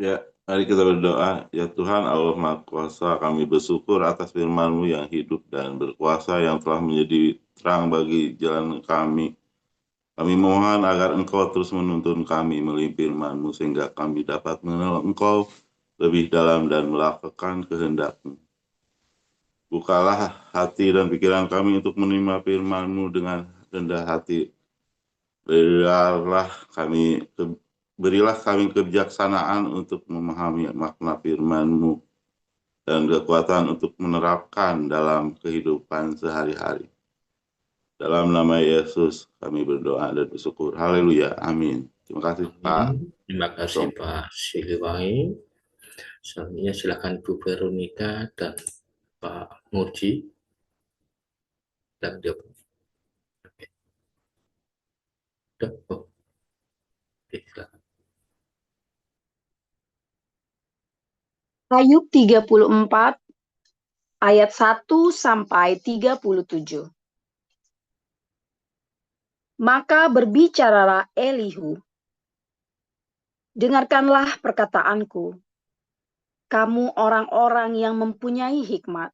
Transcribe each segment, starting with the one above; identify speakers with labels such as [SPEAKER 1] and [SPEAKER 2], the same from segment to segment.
[SPEAKER 1] Ya, mari kita berdoa. Ya Tuhan Allah Maha Kuasa, kami bersyukur atas firman-Mu yang hidup dan berkuasa yang telah menjadi terang bagi jalan kami. Kami mohon agar Engkau terus menuntun kami melalui firman-Mu sehingga kami dapat mengenal Engkau lebih dalam dan melakukan kehendak-Mu. Bukalah hati dan pikiran kami untuk menerima firman-Mu dengan rendah hati. Berilah kami kebijaksanaan untuk memahami makna firman-Mu dan kekuatan untuk menerapkan dalam kehidupan sehari-hari. Dalam nama Yesus kami berdoa dan bersyukur. Haleluya. Amin. Terima kasih Pak.
[SPEAKER 2] Terima kasih Pak Siliwangi. Selanjutnya silakan Bu Veronica dan Pak Murji. Dan dia silakan.
[SPEAKER 3] Ayub 34 ayat 1 sampai 37. Maka berbicaralah Elihu, dengarkanlah perkataanku, kamu orang-orang yang mempunyai hikmat.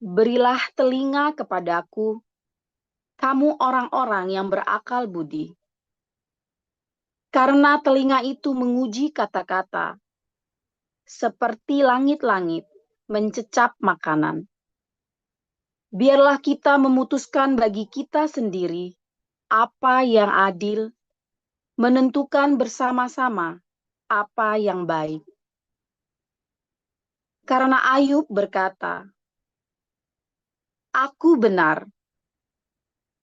[SPEAKER 3] Berilah telinga kepadaku, kamu orang-orang yang berakal budi. Karena telinga itu menguji kata-kata, seperti langit-langit mencecap makanan. Biarlah kita memutuskan bagi kita sendiri apa yang adil, menentukan bersama-sama apa yang baik. Karena Ayub berkata, aku benar,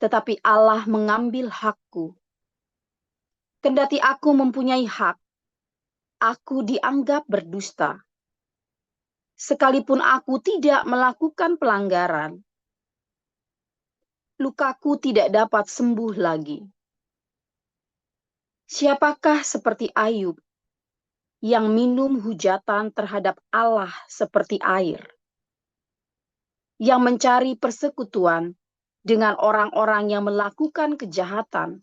[SPEAKER 3] tetapi Allah mengambil hakku. Kendati aku mempunyai hak, aku dianggap berdusta. Sekalipun aku tidak melakukan pelanggaran, lukaku tidak dapat sembuh lagi. Siapakah seperti Ayub yang minum hujatan terhadap Allah seperti air, yang mencari persekutuan dengan orang-orang yang melakukan kejahatan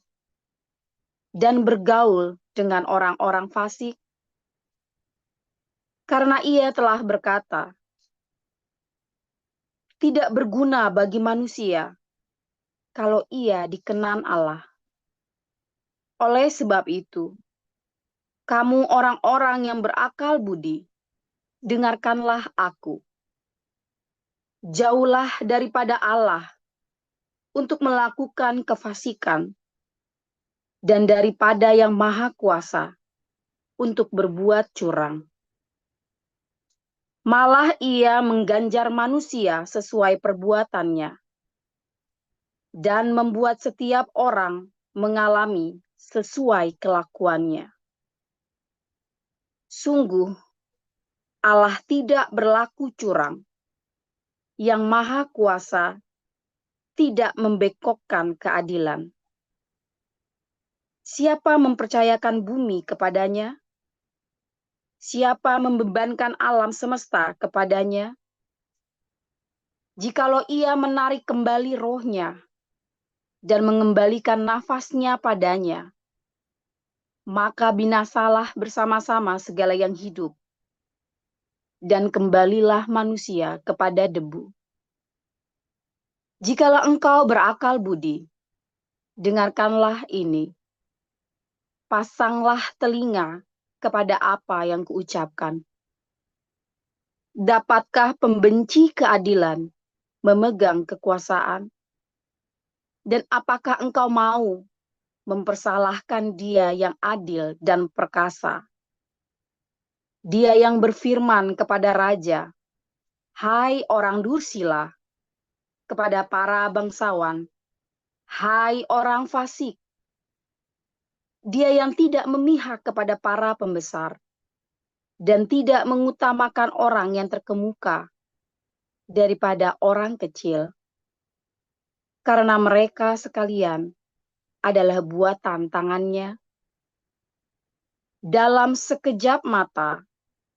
[SPEAKER 3] dan bergaul dengan orang-orang fasik? Karena ia telah berkata, tidak berguna bagi manusia kalau ia dikenan Allah. Oleh sebab itu, kamu orang-orang yang berakal budi, dengarkanlah aku. Jauhlah daripada Allah untuk melakukan kefasikan, dan daripada yang maha kuasa untuk berbuat curang. Malah ia mengganjar manusia sesuai perbuatannya, dan membuat setiap orang mengalami sesuai kelakuannya. Sungguh, Allah tidak berlaku curang, yang maha kuasa tidak membekokkan keadilan. Siapa mempercayakan bumi kepadanya? Siapa membebankan alam semesta kepadanya? Jikalau ia menarik kembali rohnya dan mengembalikan nafasnya padanya, maka binasalah bersama-sama segala yang hidup, dan kembalilah manusia kepada debu. Jikalau engkau berakal budi, dengarkanlah ini. Pasanglah telinga kepada apa yang kuucapkan. Dapatkah pembenci keadilan memegang kekuasaan? Dan apakah engkau mau mempersalahkan dia yang adil dan perkasa? Dia yang berfirman kepada raja, hai orang dursila, kepada para bangsawan, hai orang fasik. Dia yang tidak memihak kepada para pembesar, dan tidak mengutamakan orang yang terkemuka daripada orang kecil. Karena mereka sekalian adalah buatan tangannya. Dalam sekejap mata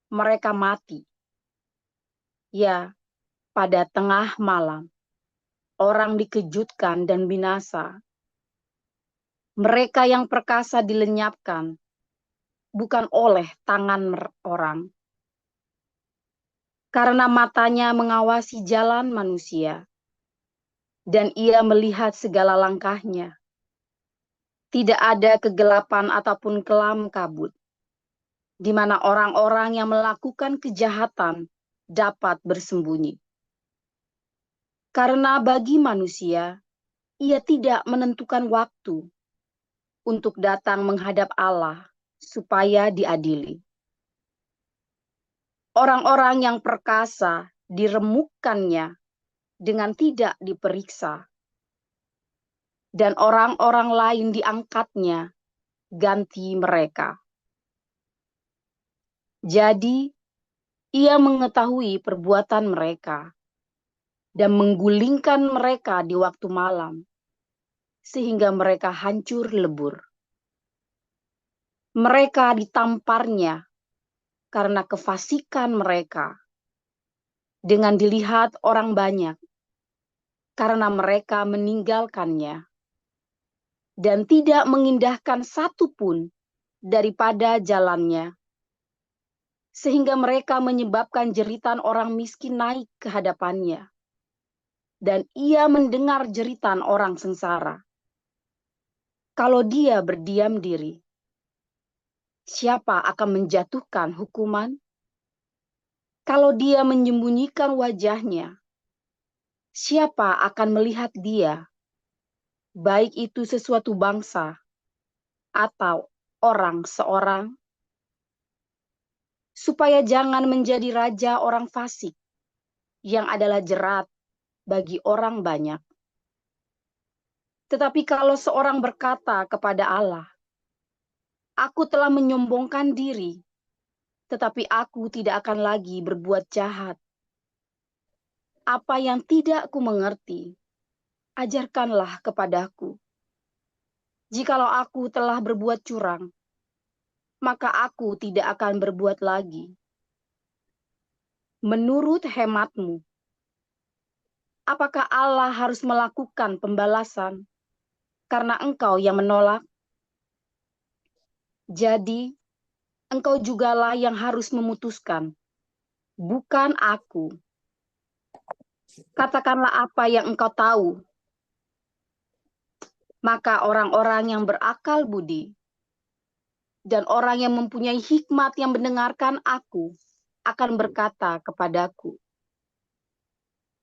[SPEAKER 3] mereka mati. Ya, pada tengah malam orang dikejutkan dan binasa. Mereka yang perkasa dilenyapkan, bukan oleh tangan orang. Karena matanya mengawasi jalan manusia, dan ia melihat segala langkahnya. Tidak ada kegelapan ataupun kelam kabut, di mana orang-orang yang melakukan kejahatan dapat bersembunyi. Karena bagi manusia, ia tidak menentukan waktu untuk datang menghadap Allah supaya diadili. Orang-orang yang perkasa diremukkannya dengan tidak diperiksa, dan orang-orang lain diangkatnya ganti mereka. Jadi, ia mengetahui perbuatan mereka dan menggulingkan mereka di waktu malam, sehingga mereka hancur lebur. Mereka ditamparnya karena kefasikan mereka, dengan dilihat orang banyak, karena mereka meninggalkannya, dan tidak mengindahkan satu pun daripada jalannya, sehingga mereka menyebabkan jeritan orang miskin naik ke hadapannya, dan ia mendengar jeritan orang sengsara. Kalau dia berdiam diri, siapa akan menjatuhkan hukuman? Kalau dia menyembunyikan wajahnya, siapa akan melihat dia, baik itu sesuatu bangsa atau orang seorang? Supaya jangan menjadi raja orang fasik, yang adalah jerat bagi orang banyak. Tetapi kalau seorang berkata kepada Allah, "Aku telah menyombongkan diri, tetapi aku tidak akan lagi berbuat jahat. Apa yang tidak ku mengerti, ajarkanlah kepadaku. Jikalau aku telah berbuat curang, maka aku tidak akan berbuat lagi. Menurut hematmu, apakah Allah harus melakukan pembalasan karena engkau yang menolak? Jadi, engkau jugalah yang harus memutuskan, bukan aku. Katakanlah apa yang engkau tahu." Maka orang-orang yang berakal budi dan orang yang mempunyai hikmat yang mendengarkan aku akan berkata kepadaku,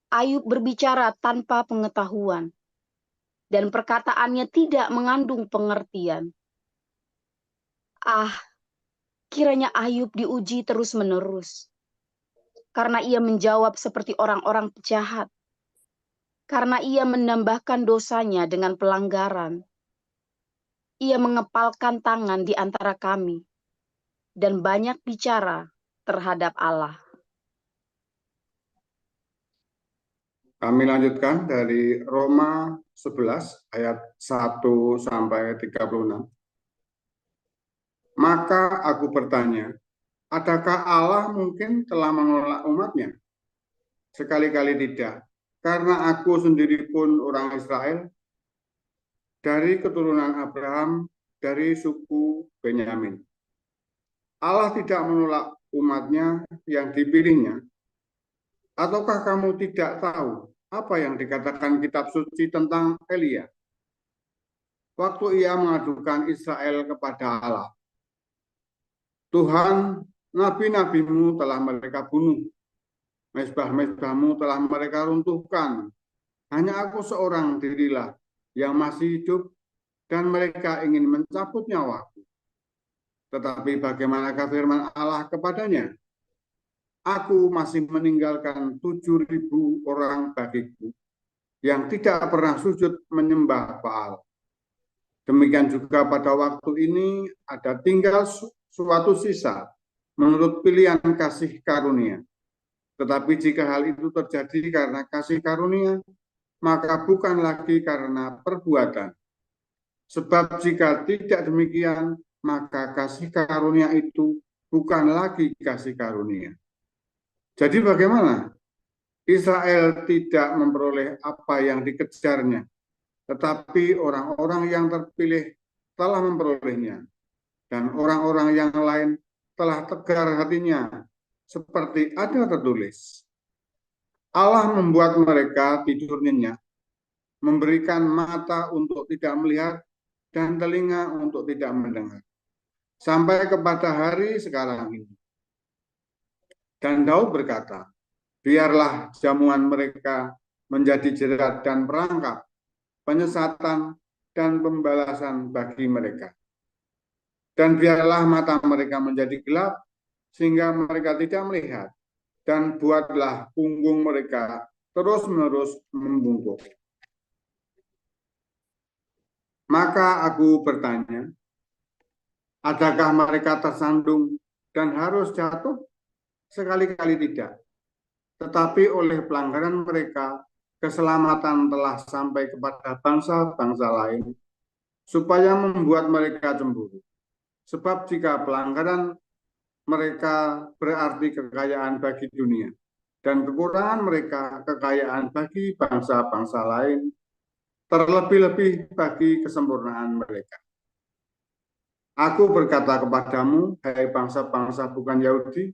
[SPEAKER 3] Ayub berbicara tanpa pengetahuan, dan perkataannya tidak mengandung pengertian. Kiranya Ayub diuji terus-menerus, karena ia menjawab seperti orang-orang jahat, karena ia menambahkan dosanya dengan pelanggaran. Ia mengepalkan tangan di antara kami, dan banyak bicara terhadap Allah.
[SPEAKER 4] Kami lanjutkan dari Roma 11 ayat 1 sampai 36. Maka aku bertanya, adakah Allah mungkin telah menolak umatnya? Sekali-kali tidak, karena aku sendiri pun orang Israel, dari keturunan Abraham, dari suku Benyamin. Allah tidak menolak umatnya yang dipilihnya. Ataukah kamu tidak tahu apa yang dikatakan kitab suci tentang Elia? Waktu ia mengadukan Israel kepada Allah, Tuhan, nabi-nabimu telah mereka bunuh, mezbah-mezbahmu telah mereka runtuhkan. Hanya aku seorang dirilah yang masih hidup, dan mereka ingin mencabut nyawaku. Tetapi bagaimanakah firman Allah kepadanya? Aku masih meninggalkan 7.000 orang bagiku yang tidak pernah sujud menyembah Baal. Demikian juga pada waktu ini ada tinggal suatu sisa menurut pilihan kasih karunia. Tetapi jika hal itu terjadi karena kasih karunia, maka bukan lagi karena perbuatan. Sebab jika tidak demikian, maka kasih karunia itu bukan lagi kasih karunia. Jadi bagaimana? Israel tidak memperoleh apa yang dikejarnya, tetapi orang-orang yang terpilih telah memperolehnya. dan orang-orang yang lain telah tegar hatinya, seperti ada tertulis. Allah membuat mereka tidur nyenyak, memberikan mata untuk tidak melihat dan telinga untuk tidak mendengar, sampai kepada hari sekarang ini. Dan Daud berkata, biarlah jamuan mereka menjadi jerat dan perangkap, penyesatan dan pembalasan bagi mereka. Dan biarlah mata mereka menjadi gelap, sehingga mereka tidak melihat, dan buatlah punggung mereka terus-menerus membungkuk. Maka aku bertanya, adakah mereka tersandung dan harus jatuh? Sekali-kali tidak. Tetapi oleh pelanggaran mereka, keselamatan telah sampai kepada bangsa-bangsa lain, supaya membuat mereka cemburu. Sebab jika pelanggaran mereka berarti kekayaan bagi dunia, dan kekurangan mereka kekayaan bagi bangsa-bangsa lain, terlebih-lebih bagi kesempurnaan mereka. Aku berkata kepadamu, hai bangsa-bangsa bukan Yahudi,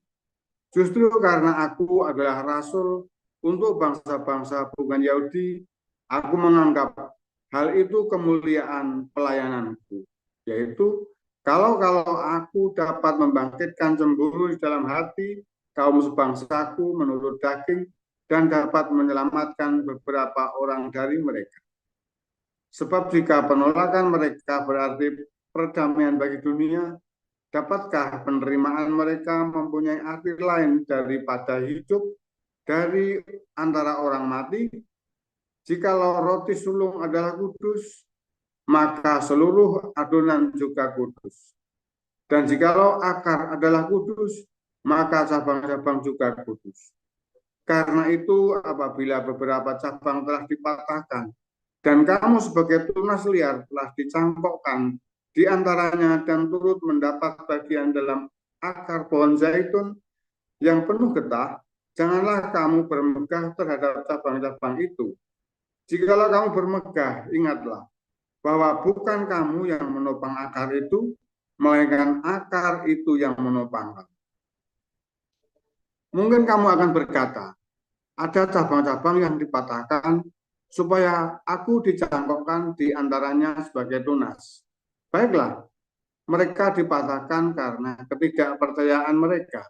[SPEAKER 4] justru karena aku adalah rasul untuk bangsa-bangsa bukan Yahudi, aku menganggap hal itu kemuliaan pelayananku, yaitu kalau aku dapat membangkitkan cemburu di dalam hati kaum sebangsaku menurut daging dan dapat menyelamatkan beberapa orang dari mereka. Sebab jika penolakan mereka berarti perdamaian bagi dunia, dapatkah penerimaan mereka mempunyai arti lain daripada hidup dari antara orang mati? Jikalau roti sulung adalah kudus, maka seluruh adonan juga kudus. Dan jikalau akar adalah kudus, maka cabang-cabang juga kudus. Karena itu apabila beberapa cabang telah dipatahkan, dan kamu sebagai tunas liar telah dicangkokkan di antaranya dan turut mendapat bagian dalam akar pohon zaitun yang penuh getah, janganlah kamu bermegah terhadap cabang-cabang itu. Jikalau kamu bermegah, ingatlah bahwa bukan kamu yang menopang akar itu, melainkan akar itu yang menopang kamu. Mungkin kamu akan berkata, ada cabang-cabang yang dipatahkan supaya aku dicangkokkan di antaranya sebagai tunas. Baiklah, mereka dipatahkan karena ketidakpercayaan mereka,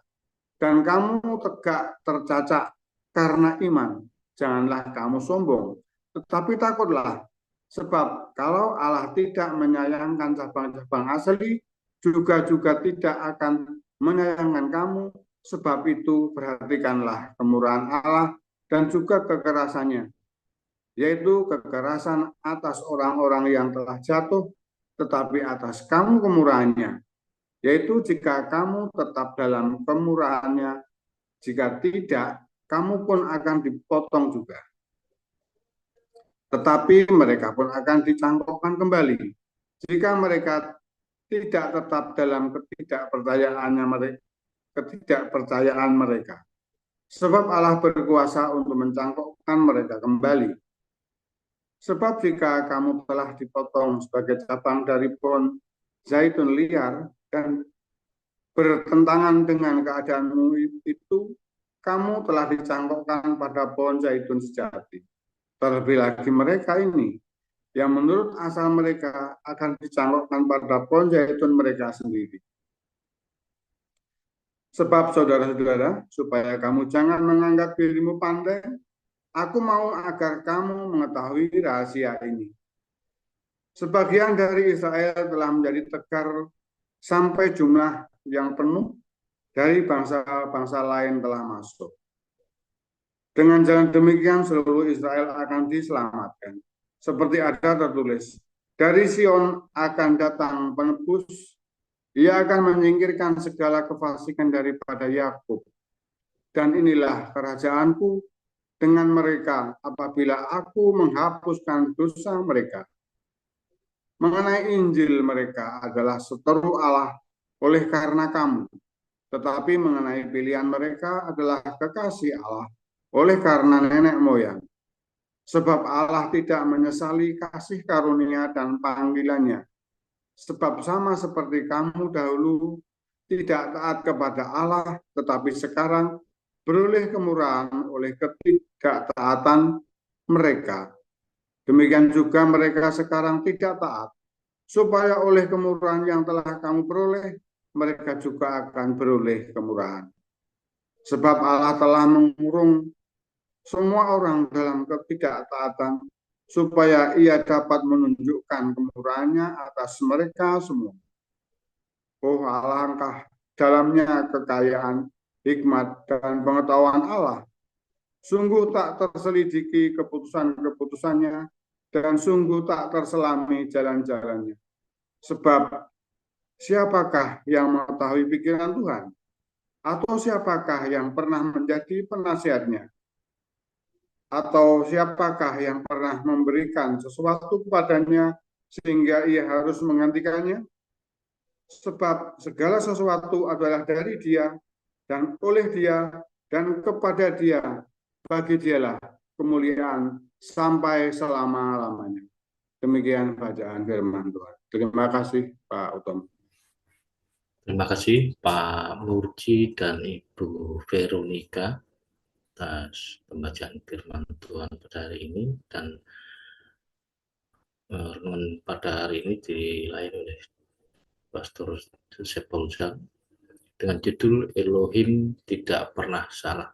[SPEAKER 4] dan kamu tegak tercacak karena iman. Janganlah kamu sombong, tetapi takutlah. Sebab kalau Allah tidak menyayangkan cabang-cabang asli, juga tidak akan menyayangkan kamu. Sebab itu perhatikanlah kemurahan Allah dan juga kekerasannya, yaitu kekerasan atas orang-orang yang telah jatuh, tetapi atas kamu kemurahannya, yaitu jika kamu tetap dalam kemurahannya, jika tidak, kamu pun akan dipotong juga. Tetapi mereka pun akan dicangkokkan kembali jika mereka tidak tetap dalam ketidakpercayaan mereka. Sebab Allah berkuasa untuk mencangkokkan mereka kembali. Sebab jika kamu telah dipotong sebagai cabang dari pohon zaitun liar dan bertentangan dengan keadaanmu itu, kamu telah dicangkokkan pada pohon zaitun sejati. Terlebih lagi mereka ini, yang menurut asal mereka akan dicangkokkan pada pohon zaitun mereka sendiri. Sebab saudara-saudara, supaya kamu jangan menganggap dirimu pandai, aku mau agar kamu mengetahui rahasia ini. Sebagian dari Israel telah menjadi tegar sampai jumlah yang penuh dari bangsa-bangsa lain telah masuk. Dengan jalan demikian seluruh Israel akan diselamatkan. Seperti ada tertulis, dari Sion akan datang penebus, ia akan menyingkirkan segala kefasikan daripada Yakub. Dan inilah kerajaanku dengan mereka apabila aku menghapuskan dosa mereka. Mengenai Injil mereka adalah seteru Allah oleh karena kamu. Tetapi mengenai pilihan mereka adalah kekasih Allah oleh karena nenek moyang. Sebab Allah tidak menyesali kasih karunia dan panggilannya Sebab sama seperti kamu dahulu tidak taat kepada Allah, tetapi sekarang beroleh kemurahan oleh ketidaktaatan mereka. Demikian juga mereka sekarang tidak taat, supaya oleh kemurahan yang telah kamu peroleh, mereka juga akan beroleh kemurahan. Sebab Allah telah mengurung semua orang dalam ketidaktaatan, supaya ia dapat menunjukkan kemurahannya atas mereka semua. Oh, alangkah dalamnya kekayaan, hikmat, dan pengetahuan Allah. Sungguh tak terselidiki keputusan-keputusannya, dan sungguh tak terselami jalan-jalannya. Sebab siapakah yang mengetahui pikiran Tuhan? Atau siapakah yang pernah menjadi penasihatnya? Atau siapakah yang pernah memberikan sesuatu kepadanya sehingga ia harus menggantikannya? Sebab segala sesuatu adalah dari Dia, dan oleh Dia, dan kepada Dia. Bagi Dialah kemuliaan sampai selama-lamanya. Demikian bacaan firman Tuhan. Terima kasih Pak Utomo.
[SPEAKER 2] Terima kasih Pak Murji dan Ibu Veronica atas pembacaan firman Tuhan pada hari ini, dan renungan pada hari ini dilayani oleh Pastor Joseph Paulza dengan judul Elohim Tidak Pernah Salah.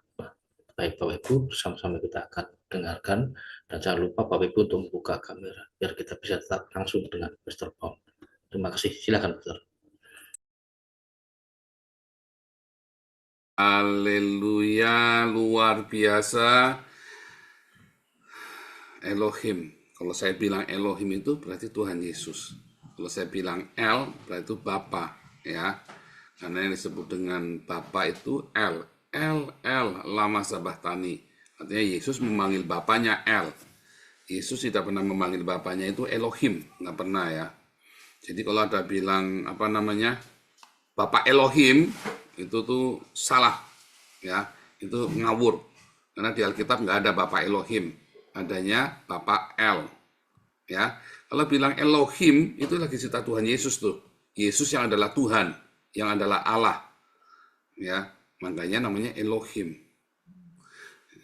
[SPEAKER 2] Baik Bapak Ibu, sama-sama kita akan dengarkan, dan jangan lupa Bapak Ibu untuk membuka kamera biar kita bisa tetap langsung dengan Pastor Paul. Terima kasih, silakan Pastor.
[SPEAKER 5] Haleluya, luar biasa. Elohim. Kalau saya bilang Elohim itu berarti Tuhan Yesus. Kalau saya bilang El berarti itu Bapa, ya. Karena yang disebut dengan Bapa itu El, lama sabahtani. Artinya Yesus memanggil Bapanya El. Yesus tidak pernah memanggil Bapanya itu Elohim, nggak pernah ya. Jadi kalau ada bilang Bapak Elohim, itu tuh salah, ya, itu ngawur. Karena di Alkitab nggak ada Bapak Elohim, adanya Bapak El, ya. Kalau bilang Elohim itu lagi cerita Tuhan Yesus tuh, Yesus yang adalah Tuhan, yang adalah Allah, ya. Makanya namanya Elohim,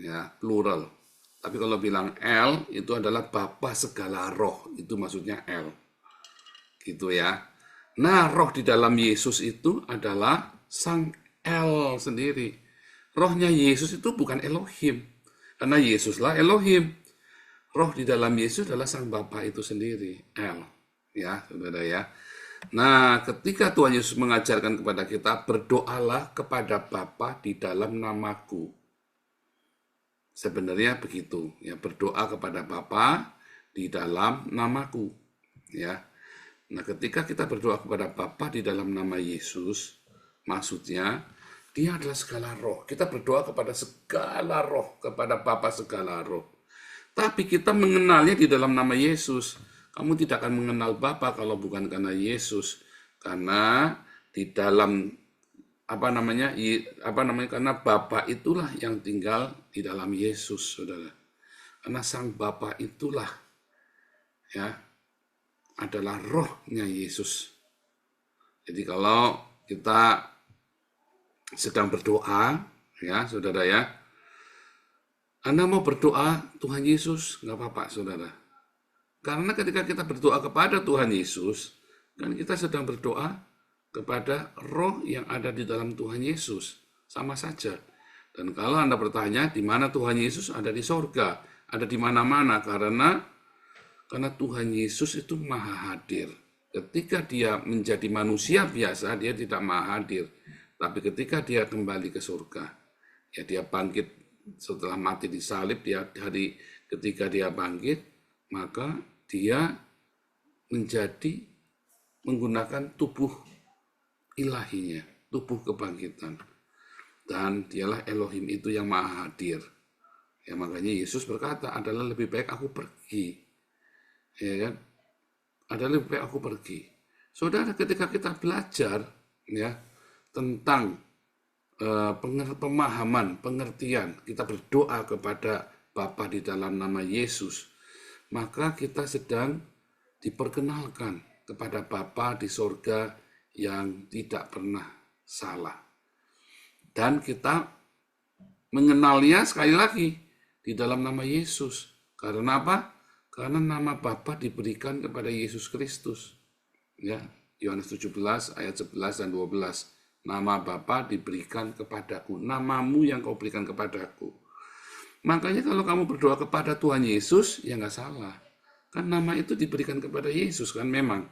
[SPEAKER 5] ya, plural. Tapi kalau bilang El itu adalah Bapa segala roh, itu maksudnya El, gitu ya. Nah, roh di dalam Yesus itu adalah Sang El sendiri. Rohnya Yesus itu bukan Elohim, karena Yesuslah Elohim. Roh di dalam Yesus adalah Sang Bapa itu sendiri, El. Ya, saudara ya. Nah, ketika Tuhan Yesus mengajarkan kepada kita, berdoalah kepada Bapa di dalam namaku. Sebenarnya begitu, ya, berdoa kepada Bapa di dalam namaku, ya. Nah, ketika kita berdoa kepada Bapa di dalam nama Yesus, maksudnya Dia adalah segala roh. Kita berdoa kepada segala roh, kepada Bapa segala roh. Tapi kita mengenalnya di dalam nama Yesus. Kamu tidak akan mengenal Bapa kalau bukan karena Yesus. Karena di dalam karena Bapa itulah yang tinggal di dalam Yesus, saudara. Karena Sang Bapa itulah, ya, adalah rohnya Yesus. Jadi kalau kita sedang berdoa, ya saudara ya, Anda mau berdoa Tuhan Yesus, nggak apa-apa saudara. Karena ketika kita berdoa kepada Tuhan Yesus, kan kita sedang berdoa kepada roh yang ada di dalam Tuhan Yesus, sama saja. Dan kalau Anda bertanya di mana Tuhan Yesus, ada di sorga, ada di mana-mana, karena Tuhan Yesus itu maha hadir. Ketika dia menjadi manusia biasa, dia tidak maha hadir. Tapi ketika dia kembali ke surga, ya dia bangkit setelah mati di salib, ketika dia bangkit, maka dia menggunakan tubuh ilahinya, tubuh kebangkitan. Dan dialah Elohim itu yang maha hadir. Ya makanya Yesus berkata, adalah lebih baik aku pergi. Ya kan? Adalah lebih baik aku pergi. Saudara, ketika kita belajar ya tentang pemahaman, pengertian, kita berdoa kepada Bapa di dalam nama Yesus, maka kita sedang diperkenalkan kepada Bapa di sorga yang tidak pernah salah. Dan kita mengenalnya sekali lagi di dalam nama Yesus. Karena apa? Karena nama Bapa diberikan kepada Yesus Kristus. Ya, Yohanes 17 ayat 11 dan 12. Nama Bapa diberikan kepadaku, namamu yang kau berikan kepadaku. Makanya kalau kamu berdoa kepada Tuhan Yesus, ya nggak salah. Kan nama itu diberikan kepada Yesus kan memang.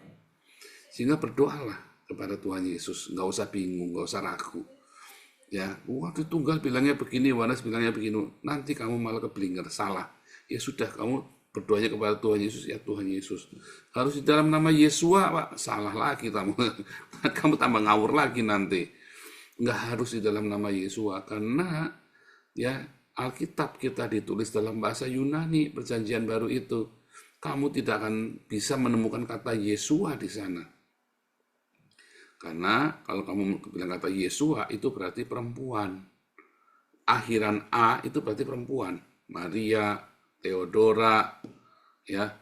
[SPEAKER 5] Sehingga berdoalah kepada Tuhan Yesus, nggak usah bingung, nggak usah ragu. Ya, waktu Tunggal bilangnya begini, Yohanes bilangnya begini, nanti kamu malah keblinger, salah. Ya sudah, kamu berdoanya kepada Tuhan Yesus, ya Tuhan Yesus. Harus di dalam nama Yesua, Pak, salah lagi kamu. Kamu tambah ngawur lagi nanti. Nggak harus di dalam nama Yesua, karena ya Alkitab kita ditulis dalam bahasa Yunani, perjanjian baru itu. Kamu tidak akan bisa menemukan kata Yesua di sana. Karena kalau kamu bilang kata Yesua, itu berarti perempuan. Akhiran A itu berarti perempuan. Maria, Theodora, ya,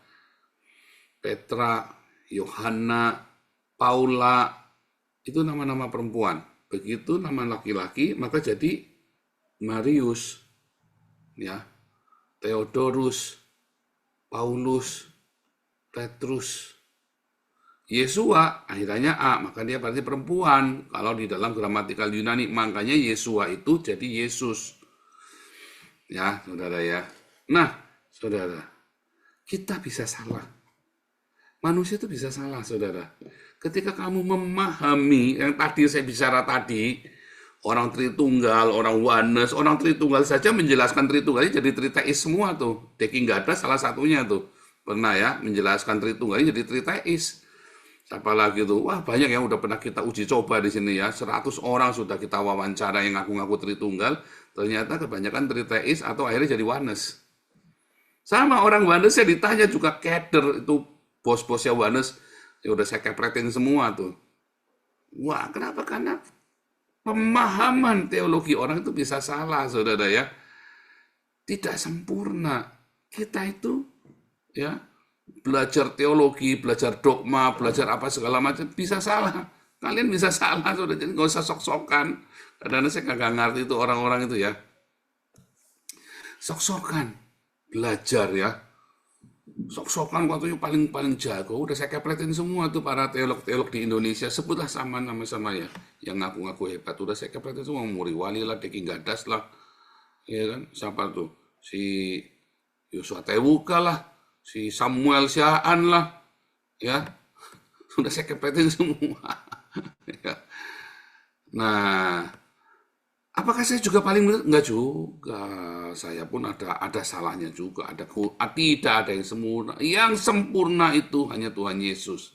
[SPEAKER 5] Petra, Yohana, Paula, itu nama-nama perempuan. Begitu nama laki-laki, maka jadi Marius, ya, Theodorus, Paulus, Petrus. Yesua akhirnya A, maka dia berarti perempuan. Kalau di dalam gramatikal Yunani, makanya Yesua itu jadi Yesus. Ya, saudara ya. Nah, saudara, kita bisa salah. Manusia itu bisa salah, saudara. Ketika kamu memahami yang tadi saya bicara tadi, orang Tritunggal, orang Oneness, orang Tritunggal saja menjelaskan Tritunggalnya jadi Triteis semua tuh. Deki nggak ada salah satunya tuh. Pernah ya menjelaskan Tritunggalnya jadi Triteis. Siapa lagi tuh? Wah, banyak yang udah pernah kita uji coba di sini ya. 100 orang sudah kita wawancara yang ngaku-ngaku Tritunggal. Ternyata kebanyakan Triteis atau akhirnya jadi Oneness. Sama orang Oneness saya ditanya juga keder itu bos-bosnya Oneness. Ya udah saya kepretin semua tuh. Wah, kenapa? Karena pemahaman teologi orang itu bisa salah, saudara ya. Tidak sempurna. Kita itu ya belajar teologi, belajar dogma, belajar apa segala macam, bisa salah. Kalian bisa salah, saudara. Jadi nggak usah sok-sokan. Kadang-kadang saya nggak ngerti itu orang-orang itu ya. Sok-sokan. Belajar ya. Sok-sokan waktunya paling jago. Udah saya kepletin semua tuh para teolog-teolog di Indonesia. Sebutlah sama nama-sama ya. Yang ngaku-ngaku hebat. Udah saya kepletin semua. Muri Wali lah, Deki Gadas lah. Ya kan? Siapa tuh? Si Yosua Tewuka lah. Si Samuel Siaan lah, ya, sudah saya kepetin semua. Ya. Nah, apakah saya juga paling benar? Enggak juga, saya pun ada salahnya juga. Tidak ada yang sempurna. Yang sempurna itu hanya Tuhan Yesus.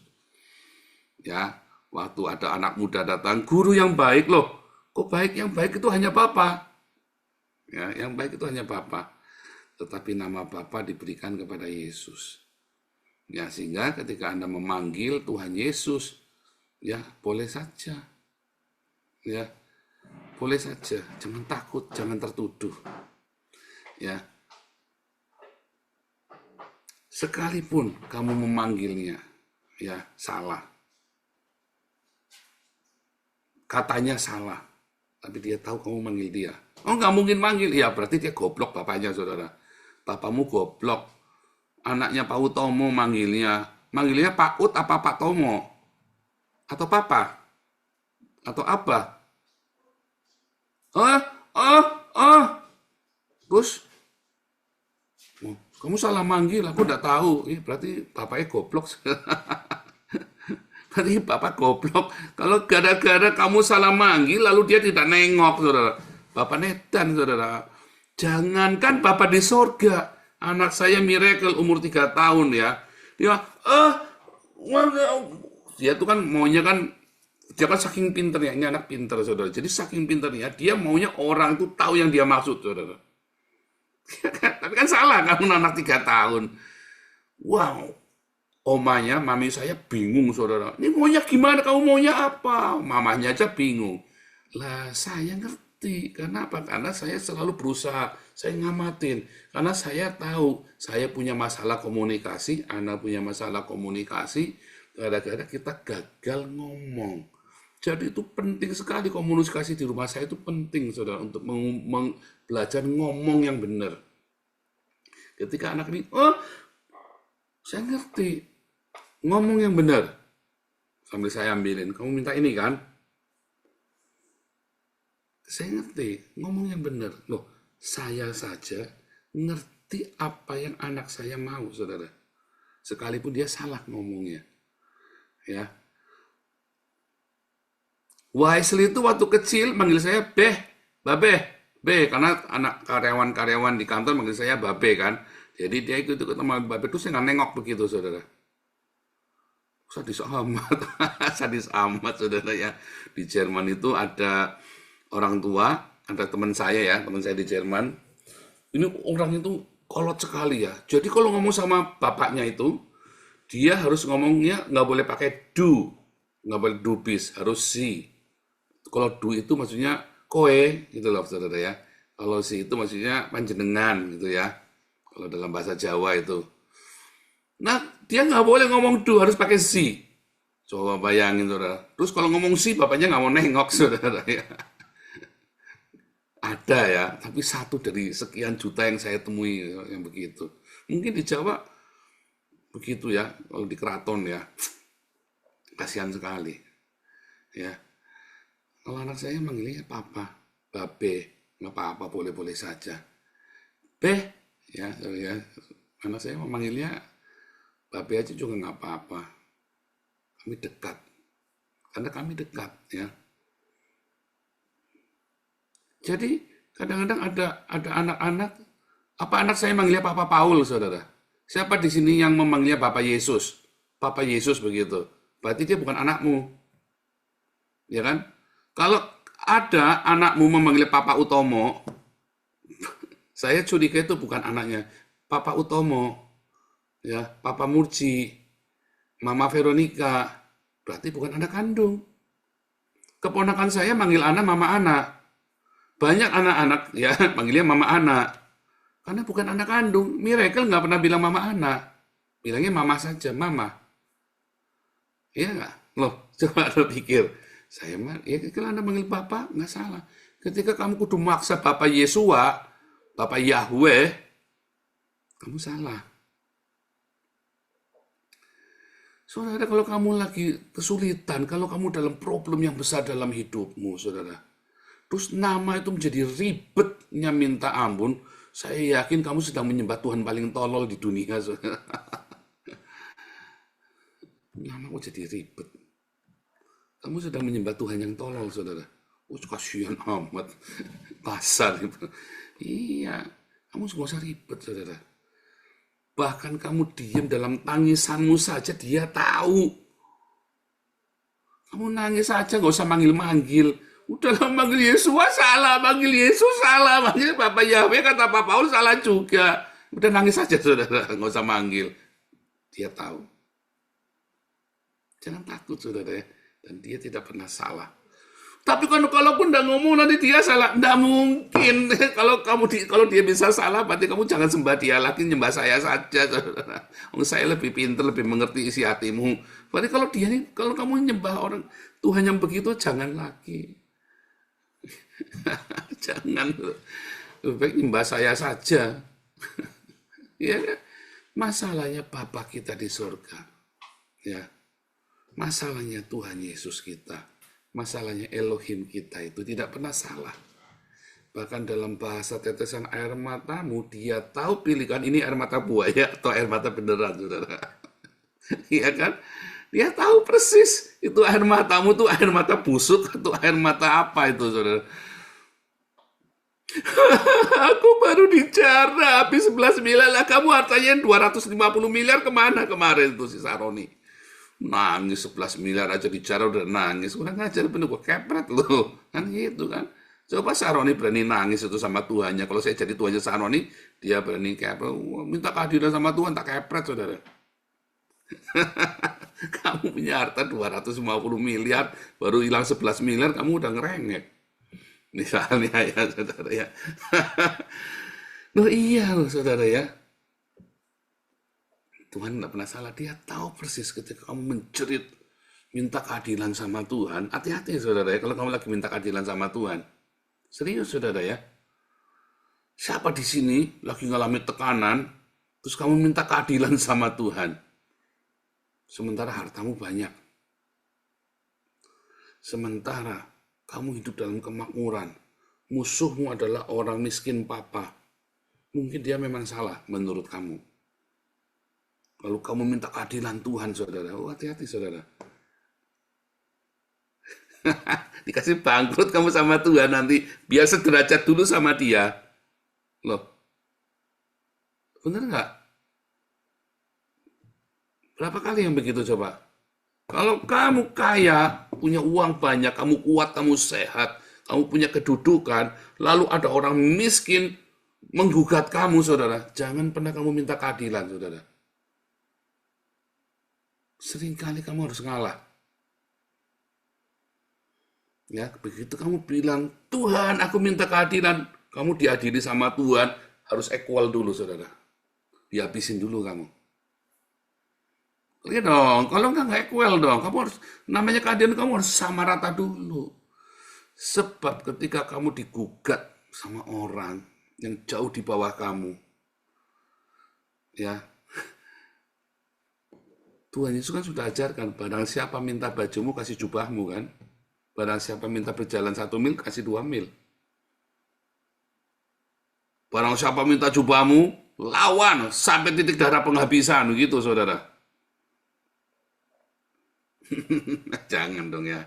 [SPEAKER 5] Ya, waktu ada anak muda datang, guru yang baik loh. Kok baik? Yang baik itu hanya Bapa. Ya, yang baik itu hanya Bapa. Tetapi nama Bapa diberikan kepada Yesus. Ya, sehingga ketika Anda memanggil Tuhan Yesus, ya boleh saja. Ya, boleh saja. Jangan takut, jangan tertuduh. Ya. Sekalipun kamu memanggilnya, ya salah. Katanya salah, tapi dia tahu kamu manggil dia. Oh, nggak mungkin manggil. Ya, berarti dia goblok bapaknya, saudara. Bapamu goblok. Anaknya Pak Utomo manggilnya Pak Ut apa Pak Tomo? Atau Papa? Atau apa? Gus, kamu salah manggil, aku udah tahu. Berarti bapaknya goblok. Berarti bapak goblok. Kalau gara-gara kamu salah manggil, lalu dia tidak nengok, saudara. Bapak nedan, saudara. Jangankan Bapak di sorga, anak saya Miracle umur 3 tahun ya. Dia tuh kan maunya kan, dia kan saking pinternya, ini anak pinter, saudara. Jadi saking pinternya, dia maunya orang itu tahu yang dia maksud, saudara. Tapi kan salah, kamu anak 3 tahun. Wow, omanya, mami saya bingung, saudara. Ini maunya gimana, kamu maunya apa? Mamanya aja bingung. Lah, saya ngerti. Kenapa? Karena saya selalu berusaha, saya ngamatin. Karena saya tahu, saya punya masalah komunikasi, Anda punya masalah komunikasi, Gara-gara kita gagal ngomong. Jadi itu penting sekali komunikasi di rumah saya itu penting, saudara, untuk belajar ngomong yang benar. Ketika anak ini, oh, saya ngerti, ngomong yang benar. Sambil saya ambilin, kamu minta ini kan? Saya ngerti, ngomong yang benar. Loh, saya saja ngerti apa yang anak saya mau, saudara. Sekalipun dia salah ngomongnya. Ya. Wisely itu waktu kecil manggil saya Babe, karena anak karyawan-karyawan di kantor manggil saya Babe kan. Jadi dia ikut sama Babe, terus saya nggak nengok begitu, saudara. Sadis amat, sadis amat, saudara ya. Di Jerman itu ada orang tua, ada teman saya di Jerman. Ini orang itu kolot sekali ya. Jadi kalau ngomong sama bapaknya itu, dia harus ngomongnya nggak boleh pakai do, nggak boleh do bis, harus si. Kalau do itu maksudnya koe gitu loh, saudara ya. Kalau si itu maksudnya panjenengan gitu ya. Kalau dalam bahasa Jawa itu. Nah, dia nggak boleh ngomong do, harus pakai si. Coba bayangin, saudara. Terus kalau ngomong si, bapaknya nggak mau nengok, saudara ya. Ada ya, tapi satu dari sekian juta yang saya temui yang begitu. Mungkin di Jawa begitu ya, kalau di keraton ya. Kasihan sekali. Ya. Kalau anak saya manggilnya papa, babe, nggak apa-apa, boleh-boleh saja. Ya, anak saya memanggilnya babe aja juga nggak apa-apa. Kami dekat, karena kami dekat, ya. Jadi kadang-kadang ada anak-anak, apa anak saya manggilnya Papa Paul, saudara? Siapa di sini yang memanggilnya Bapak Yesus? Papa Yesus begitu. Berarti dia bukan anakmu, ya kan? Kalau ada anakmu memanggil Papa Utomo, saya curiga itu bukan anaknya. Papa Utomo, ya, Papa Murci, Mama Veronica, berarti bukan anak kandung. Keponakan saya manggil anak Mama Ana. Banyak anak-anak ya manggilnya Mama Ana. Karena bukan anak kandung. Miracle nggak pernah bilang Mama Ana. Bilangnya Mama saja, Mama. Iya nggak? Loh, coba lo pikir. Saya ya kalau Anda manggil Bapak, nggak salah. Ketika kamu kudu maksa Bapak Yesua, Bapak Yahweh, kamu salah. Saudara, kalau kamu lagi kesulitan, kalau kamu dalam problem yang besar dalam hidupmu, saudara, terus nama itu menjadi ribetnya minta ampun, saya yakin kamu sedang menyembah Tuhan paling tolol di dunia, saudara. Namaku jadi ribet. Kamu sedang menyembah Tuhan yang tolol, saudara. Oh, kasihan amat. Kasar gitu. Iya, kamu nggak usah ribet, saudara. Bahkan kamu diam dalam tangisanmu saja, dia tahu. Kamu nangis saja, nggak usah manggil-manggil. Udahlah, manggil Yesus salah, manggil Yesus salah, manggil Bapak Yahweh, kata Pak Paul salah juga. Udah nangis saja, saudara, nggak usah manggil. Dia tahu. Jangan takut, saudara ya. Dan dia tidak pernah salah. Tapi kalaupun udah ngomong nanti dia salah, nggak mungkin. Kalau dia bisa salah, berarti kamu jangan sembah dia lagi, nyembah saya saja, saudara. Saya lebih pintar, lebih mengerti isi hatimu. Berarti kalau kamu nyembah orang Tuhan yang begitu, jangan lagi. Jangan, lebih baik nyembah saya saja. Ya, masalahnya Bapa kita di surga. Ya. Masalahnya Tuhan Yesus kita, masalahnya Elohim kita itu tidak pernah salah. Bahkan dalam bahasa tetesan air matamu, dia tahu pilihan ini air mata buaya atau air mata beneran, saudara. Iya kan? Dia tahu persis itu air matamu tuh air mata busuk atau air mata apa itu, saudara. Aku baru bicara habis 11 miliar lah, kamu hartanya 250 miliar kemana kemarin tuh si Saroni? Nangis 11 miliar aja bicara udah nangis. Udah ngajar bener gue kepret loh. Kan gitu kan. Coba Saroni berani nangis itu sama Tuhannya. Kalau saya jadi Tuhannya Saroni, dia berani kepret. Minta kehadiran sama Tuhan, tak kepret, saudara. Kamu punya harta 250 miliar, baru hilang 11 miliar, kamu udah ngerengek. Misalnya ya, saudara ya. Loh iya loh, saudara ya. Tuhan tidak pernah salah. Dia tahu persis ketika kamu menjerit, minta keadilan sama Tuhan. Hati-hati saudara ya, kalau kamu lagi minta keadilan sama Tuhan. Serius saudara ya. Siapa di sini lagi ngalami tekanan, terus kamu minta keadilan sama Tuhan. Sementara hartamu banyak. Sementara kamu hidup dalam kemakmuran. Musuhmu adalah orang miskin papa. Mungkin dia memang salah menurut kamu. Lalu kamu minta keadilan Tuhan, saudara. Oh, hati-hati, saudara. Dikasih bangkrut kamu sama Tuhan nanti. Biar sederajat dulu sama dia. Loh. Bener nggak? Berapa kali yang begitu coba? Kalau kamu kaya, punya uang banyak, kamu kuat, kamu sehat, kamu punya kedudukan, lalu ada orang miskin menggugat kamu, saudara. Jangan pernah kamu minta keadilan, saudara. Seringkali kamu harus ngalah. Ya, begitu kamu bilang, Tuhan, aku minta keadilan, kamu diadili sama Tuhan, harus equal dulu, saudara. Dihabisin dulu kamu. Iya dong, kalau nggak equal dong, kamu harus, namanya keadilan kamu harus sama rata dulu. Sebab ketika kamu digugat sama orang yang jauh di bawah kamu, ya, Tuhan Yesus kan sudah ajarkan, barang siapa minta bajumu, kasih jubahmu kan. Barang siapa minta berjalan 1 mil, kasih 2 mil. Barang siapa minta jubahmu, lawan sampai titik darah penghabisan, gitu saudara. Jangan dong ya.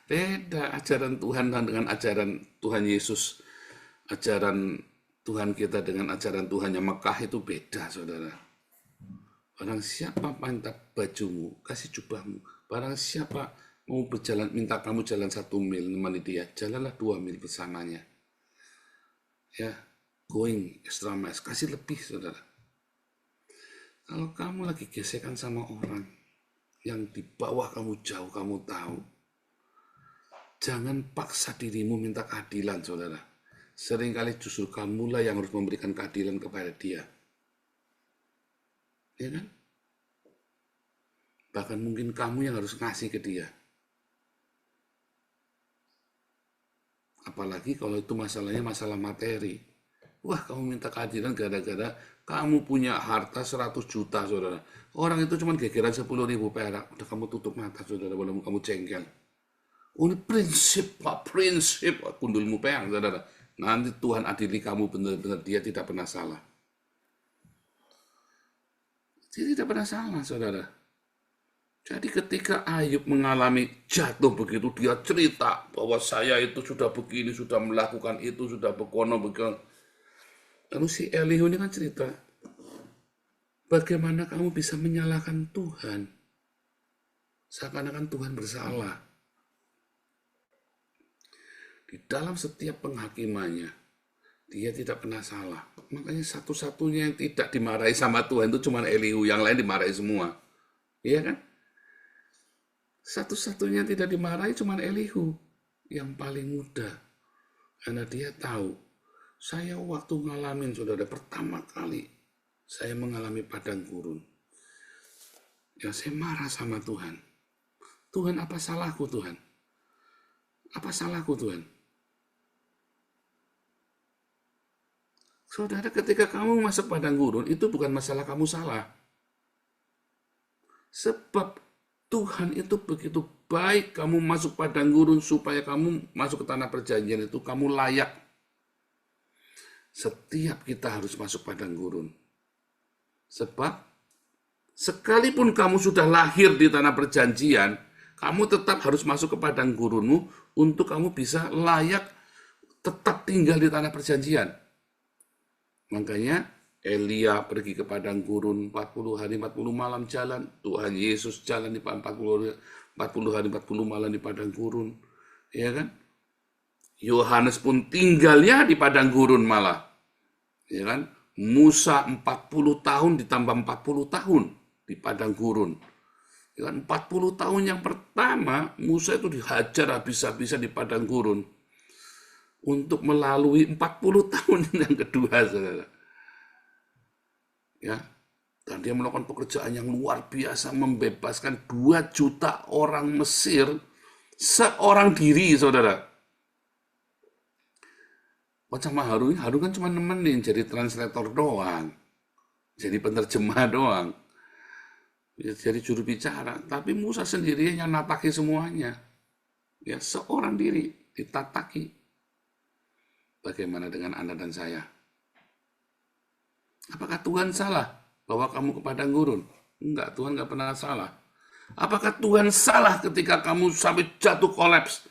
[SPEAKER 5] Beda ajaran Tuhan dengan ajaran Tuhan Yesus. Ajaran Tuhan kita dengan ajaran Tuhan yang Mekah itu beda, saudara. Barang siapa minta bajumu, kasih jubahmu. Barang siapa mau berjalan, minta kamu jalan 1 mil, nemani dia, jalanlah 2 mil bersamanya. Ya, going extra miles, kasih lebih, saudara. Kalau kamu lagi gesekan sama orang yang di bawah kamu jauh, kamu tahu, jangan paksa dirimu minta keadilan, saudara. Seringkali justru kamulah yang harus memberikan keadilan kepada dia. Ya kan? Bahkan mungkin kamu yang harus ngasih ke dia. Apalagi kalau itu masalahnya masalah materi. Wah, kamu minta keadilan gara-gara kamu punya harta 100 juta, saudara. Orang itu cuma gegeran 10.000 perak. Udah kamu tutup mata, saudara, walaupun kamu jengkel. Oh, ini prinsip, Pak, prinsip. Kundulmu peang, saudara. Nanti Tuhan adili kamu benar-benar, dia tidak pernah salah. Dia tidak pernah salah, saudara. Jadi ketika Ayub mengalami jatuh begitu, dia cerita bahwa saya itu sudah begini, sudah melakukan itu, sudah begono, begitu. Lalu si Elihu ini kan cerita, bagaimana kamu bisa menyalahkan Tuhan? Seakan-akan Tuhan bersalah. Di dalam setiap penghakimannya, dia tidak pernah salah. Makanya satu-satunya yang tidak dimarahi sama Tuhan itu cuma Elihu, yang lain dimarahi semua. Iya kan? Satu-satunya yang tidak dimarahi cuma Elihu, yang paling muda. Karena dia tahu, saya waktu ngalamin, saudara, pertama kali saya mengalami padang gurun. Ya, saya marah sama Tuhan. Tuhan, apa salahku, Tuhan? Apa salahku, Tuhan? Saudara, ketika kamu masuk padang gurun, itu bukan masalah kamu salah. Sebab Tuhan itu begitu baik, kamu masuk padang gurun supaya kamu masuk ke tanah perjanjian itu, kamu layak. Setiap kita harus masuk padang gurun. Sebab sekalipun kamu sudah lahir di tanah perjanjian, kamu tetap harus masuk ke padang gurunmu untuk kamu bisa layak tetap tinggal di tanah perjanjian. Makanya Elia pergi ke padang gurun 40 hari 40 malam jalan. Tuhan Yesus jalan di 40 hari 40 malam di padang gurun. Ya kan? Yohanes pun tinggalnya di padang gurun malah. Ya kan? Musa 40 tahun ditambah 40 tahun di padang gurun. Ya kan? 40 tahun yang pertama Musa itu dihajar habis-habisan di padang gurun. Untuk melalui 40 tahun yang kedua, saudara. Ya, Dan dia melakukan pekerjaan yang luar biasa, membebaskan 2 juta orang Mesir seorang diri, saudara. Macam Harun kan cuma nemenin, jadi translator doang, jadi penerjemah doang, jadi juru bicara. Tapi Musa sendiri yang nataki semuanya, ya seorang diri ditataki. Bagaimana dengan Anda dan saya? Apakah Tuhan salah bahwa kamu ke padang gurun? Enggak, Tuhan enggak pernah salah. Apakah Tuhan salah ketika kamu sampai jatuh kolaps?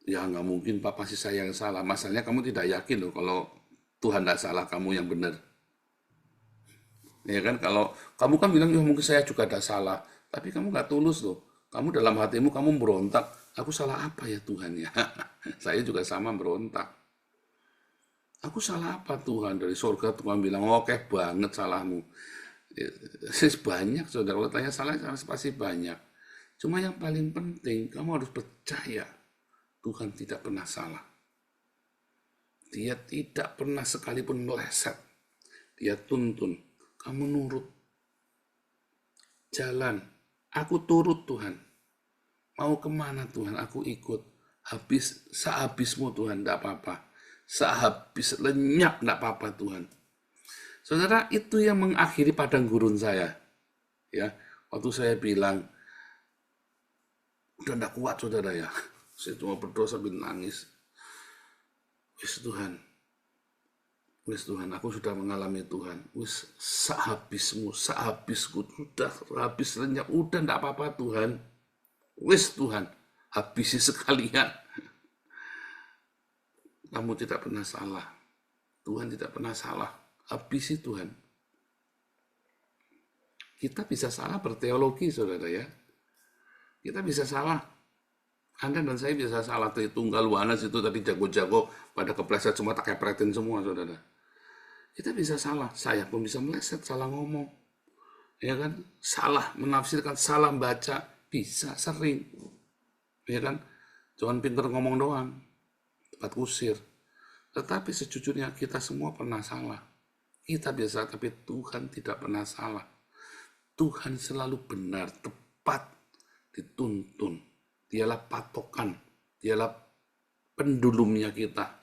[SPEAKER 5] Ya nggak mungkin Pak, pasti saya yang salah. Masalahnya kamu tidak yakin loh kalau Tuhan tidak salah, kamu yang benar. Ya kan, kalau kamu kan bilang, ya mungkin saya juga ada salah. Tapi kamu nggak tulus loh. Kamu dalam hatimu, kamu berontak. Aku salah apa ya Tuhan ya? Saya juga sama berontak. Aku salah apa Tuhan? Dari surga Tuhan bilang, oke banget salahmu. Banyak, saudara. Kalau tanya salah pasti banyak. Cuma yang paling penting, kamu harus percaya Tuhan tidak pernah salah. Dia tidak pernah sekalipun meleset. Dia tuntun. Kamu nurut. Jalan. Aku turut Tuhan. Mau kemana Tuhan? Aku ikut. Sehabismu Tuhan, tidak apa-apa. Sehabis lenyap, tidak apa-apa Tuhan. Saudara, itu yang mengakhiri padang gurun saya. Ya, waktu saya bilang, udah tidak kuat saudara ya. Saya cuma berdoa sambil nangis. Wis Tuhan, aku sudah mengalami Tuhan. Wis sehabismu, sehabisku, sudah habis lenyap, udah tidak apa-apa Tuhan. Wis Tuhan, habisi sekalian. Kamu tidak pernah salah. Tuhan tidak pernah salah. Habisi Tuhan. Kita bisa salah berteologi, saudara ya. Kita bisa salah. Anda dan saya bisa salah. Tunggal Wanas itu tadi jago-jago pada kepleset semua, tak kepretin semua, saudara. Kita bisa salah. Saya pun bisa meleset, salah ngomong. Ya kan? Salah menafsirkan, salah baca. Bisa, sering. Ya kan? Cuman pinter ngomong doang. Tepat kusir. Tetapi sejujurnya kita semua pernah salah. Kita biasa, tapi Tuhan tidak pernah salah. Tuhan selalu benar, tepat, dituntun. Dialah patokan, dialah pendulumnya kita.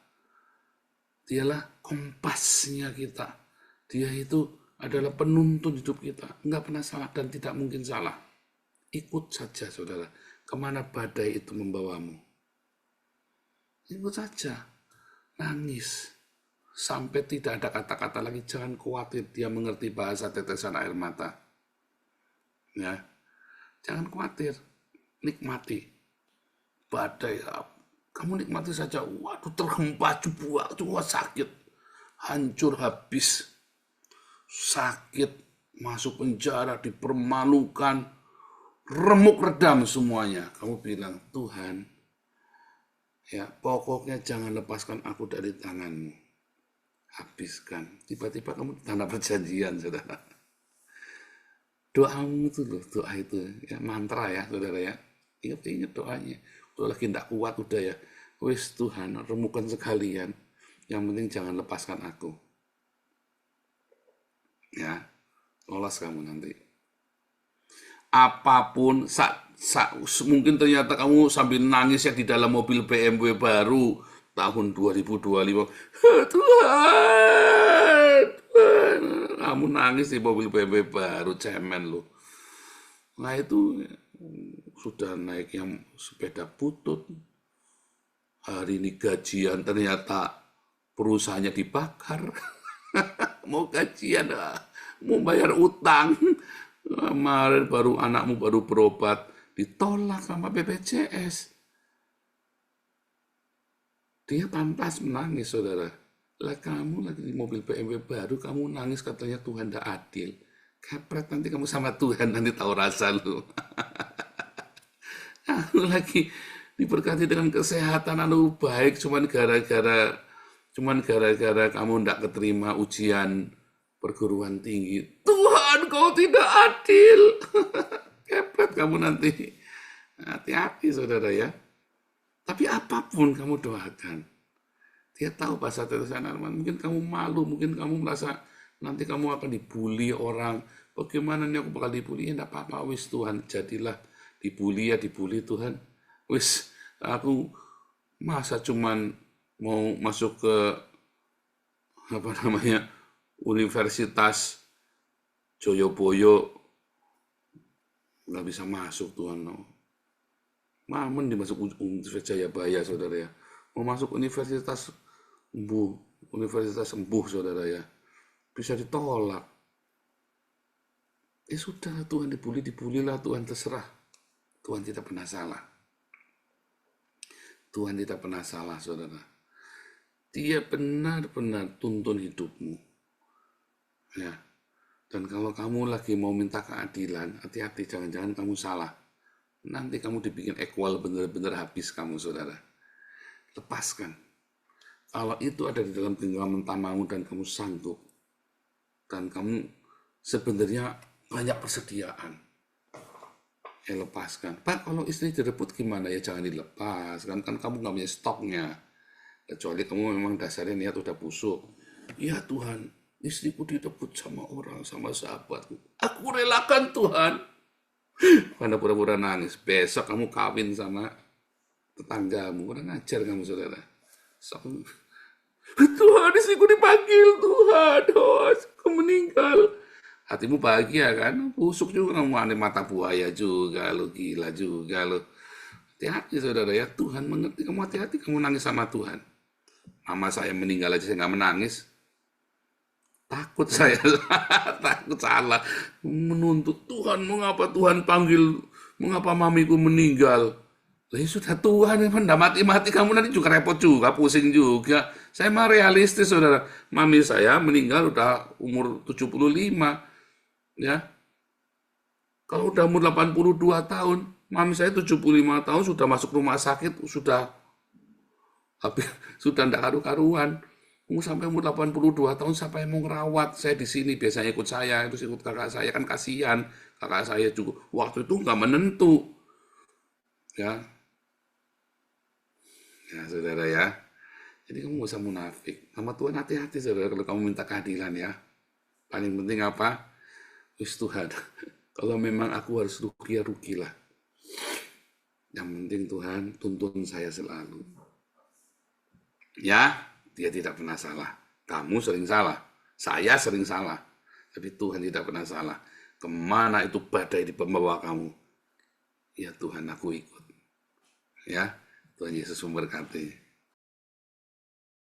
[SPEAKER 5] Dialah kompasnya kita. Dia itu adalah penuntun hidup kita. Enggak pernah salah dan tidak mungkin salah. Ikut saja, saudara. Kemana badai itu membawamu. Ikut saja. Nangis. Sampai tidak ada kata-kata lagi. Jangan khawatir. Dia mengerti bahasa tetesan air mata. Ya. Jangan khawatir. Nikmati. Badai. Kamu nikmati saja. Waduh, terhempas. Coba sakit. Hancur habis. Sakit. Masuk penjara. Dipermalukan. Remuk redam semuanya. Kamu bilang, Tuhan, ya pokoknya jangan lepaskan aku dari tanganmu. Habiskan. Tiba-tiba kamu tanda perjanjian, saudara. Doamu itu loh, doa itu. Ya, mantra ya, saudara ya. Ingat doanya. Kalau lagi tidak kuat, udah ya. Wis Tuhan, remukan sekalian. Yang penting jangan lepaskan aku. Ya, lolos kamu nanti. Apapun, mungkin ternyata kamu sambil nangis ya di dalam mobil BMW baru tahun 2025. Tuhan, kamu nangis di mobil BMW baru, cemen loh. Nah itu sudah naik yang sepeda butut. Hari ini gajian ternyata perusahaannya dibakar. Mau gajian, mau bayar utang. Kemarin anakmu baru berobat, ditolak sama BPJS. Dia pantas menangis, saudara. Lah kamu lagi di mobil BMW baru, kamu nangis katanya Tuhan tidak adil. Kepret, nanti kamu sama Tuhan, nanti tahu rasa lu. Aku lagi diberkati dengan kesehatan anu baik, cuman gara-gara kamu tidak keterima ujian perguruan tinggi. Tuhan, kau tidak adil. Kepret kamu nanti. Hati-hati, saudara ya. Tapi apapun kamu doakan. Dia tahu bahasa tetesan air mata. Mungkin kamu malu, mungkin kamu merasa nanti kamu akan dibully orang. Bagaimana nih aku bakal dibully? Ya enggak apa-apa, wis Tuhan, jadilah dibully ya dibully Tuhan. Wis, aku masa cuman mau masuk ke Universitas Joyoboyo nggak bisa masuk Tuhan. Mamen dimasuk Universitas Jayabaya, saudara ya. Mau masuk Universitas Sembuh, saudara ya. Bisa ditolak. Ya sudah, Tuhan dibulilah Tuhan, terserah. Tuhan tidak pernah salah. Tuhan tidak pernah salah, saudara. Dia benar-benar tuntun hidupmu. Ya. Dan kalau kamu lagi mau minta keadilan, hati-hati, jangan-jangan kamu salah. Nanti kamu dibikin equal, benar-benar habis kamu, saudara. Lepaskan. Kalau itu ada di dalam genggaman tamamu dan kamu sanggup, dan kamu sebenarnya banyak persediaan, ya lepaskan. Pak, kalau istri direbut gimana? Ya jangan dilepas, kan kamu nggak punya stoknya. Kecuali kamu memang dasarnya niat udah busuk. Ya Tuhan, istriku direbut sama orang, sama sahabatku. Aku relakan Tuhan. Karena pura-pura nangis. Besok kamu kawin sama tetanggamu. Kurang ajar kamu, saudara. Tuhan, istriku dipanggil Tuhan. Oh, aku meninggal. Hatimu bahagia kan? Busuk juga kamu, aneh mata buaya juga. Lo gila juga lo. Hati-hati, saudara ya. Tuhan mengerti kamu, hati-hati kamu nangis sama Tuhan. Mama saya meninggal aja saya nggak menangis. Takut saya, takut salah. Menuntut Tuhan, mengapa Tuhan panggil, mengapa mamiku meninggal? Ya sudah Tuhan, enggak mati-mati kamu nanti juga repot juga, pusing juga. Saya mah realistis, saudara. Mami saya meninggal udah umur 75. Ya. Kalau udah umur 82 tahun, mami saya 75 tahun sudah masuk rumah sakit, sudah enggak karu-karuan. Sampai umur 82 tahun sampai mau ngerawat saya di sini, biasanya ikut saya, terus ikut kakak saya, kan kasihan. Kakak saya juga waktu itu nggak menentu. Ya. Ya, saudara ya. Jadi kamu nggak usah munafik. Sama Tuhan hati-hati, saudara, kalau kamu minta keadilan ya. Paling penting apa? Wis Tuhan, kalau memang aku harus rugi, ya rugilah. Yang penting Tuhan tuntun saya selalu. Ya, dia tidak pernah salah. Kamu sering salah. Saya sering salah. Tapi Tuhan tidak pernah salah. Kemana itu badai di pembawa kamu? Ya Tuhan, aku ikut. Ya, Tuhan Yesus memberkati.